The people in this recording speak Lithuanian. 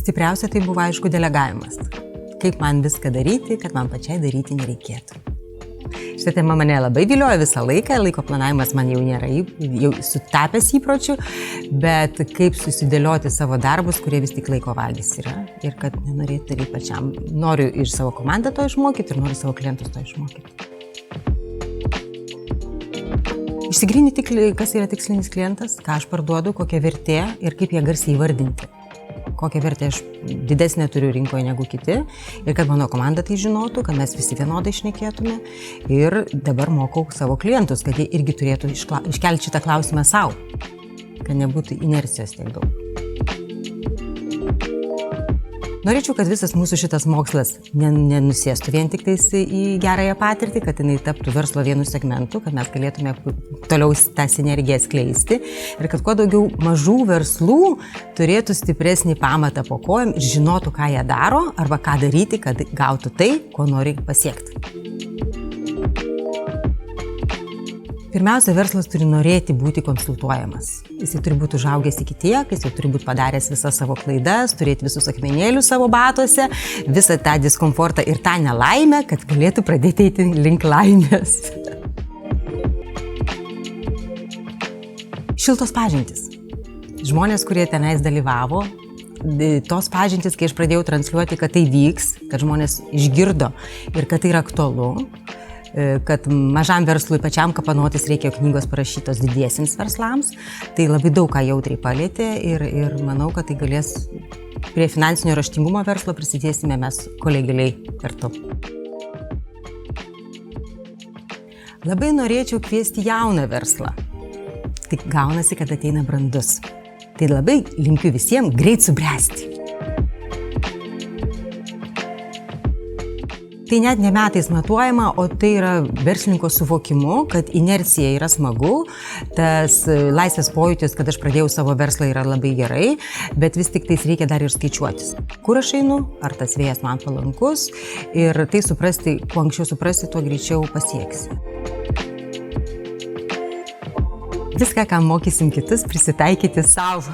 Stipriausia tai buvo, aišku, delegavimas. Kaip man viską daryti, kad man pačiai daryti nereikėtų. Šitą temą mane labai vilioja visą laiką, laiko planavimas man jau nėra jau sutapęs įpročių, bet kaip susidėlioti savo darbus, kurie vis tik laiko vagis yra ir kad nenorėtų daryti pačiam. Noriu ir savo komandą to išmokyti ir noriu savo klientus to išmokyti. Išsigryninti, kas yra tikslinis klientas, ką aš parduodu, kokia vertė ir kaip ją garsiai įvardinti. Kokią vertę aš didesnę turiu rinkoje negu kiti ir kad mano komanda tai žinotų, kad mes visi vienodai šnekėtume. Ir dabar mokau savo klientus, kad jie irgi turėtų iškelti šitą klausimą savo, kad nebūtų inercijos tiek daug. Norėčiau, kad visas mūsų šitas mokslas nenusėstų vien tik tais į gerąją patirtį, kad jinai taptų verslo vienu segmentu, kad mes galėtume toliau tą sinergiją skleisti ir kad kuo daugiau mažų verslų turėtų stipresnį pamatą po kojom ir žinotų, ką jie daro arba ką daryti, kad gautų tai, ko nori pasiekti. Pirmiausia, verslas turi norėti būti konsultuojamas. Jis turi būti užaugęs iki tiek, jis turi būti padaręs visas savo klaidas, turėti visus akmenėlius savo batuose, visą tą diskomfortą ir tą nelaimę, kad galėtų pradėti eiti link laimės. Šiltos pažintys. Žmonės, kurie tenais dalyvavo, tos pažintys, kai aš pradėjau transliuoti, kad tai vyks, kad žmonės išgirdo ir kad tai yra aktualu, kad mažam verslui pačiam kapanotis reikia knygos parašytos didiesiems verslams, tai labai daug ką jautriai palietė ir manau, kad tai galės prie finansinio raštingumo verslo prisidėsime mes kolegialiai kartu. Labai norėčiau kviesti jauną verslą. Tik gaunasi, kad ateina brandus. Tai labai linkiu visiems greit subręsti. Tai net ne metais matuojama, o tai yra verslininko suvokimu, kad inercija yra smagu, tas laisvės pojūtis, kad aš pradėjau savo verslą, yra labai gerai, bet vis tik tais reikia dar ir skaičiuotis. Kur aš einu, ar tas vėjas man palankus ir tai suprasti, kuo anksčiau suprasti, tuo greičiau pasieksi. Viską, ką mokysim kitus, prisitaikyti savo.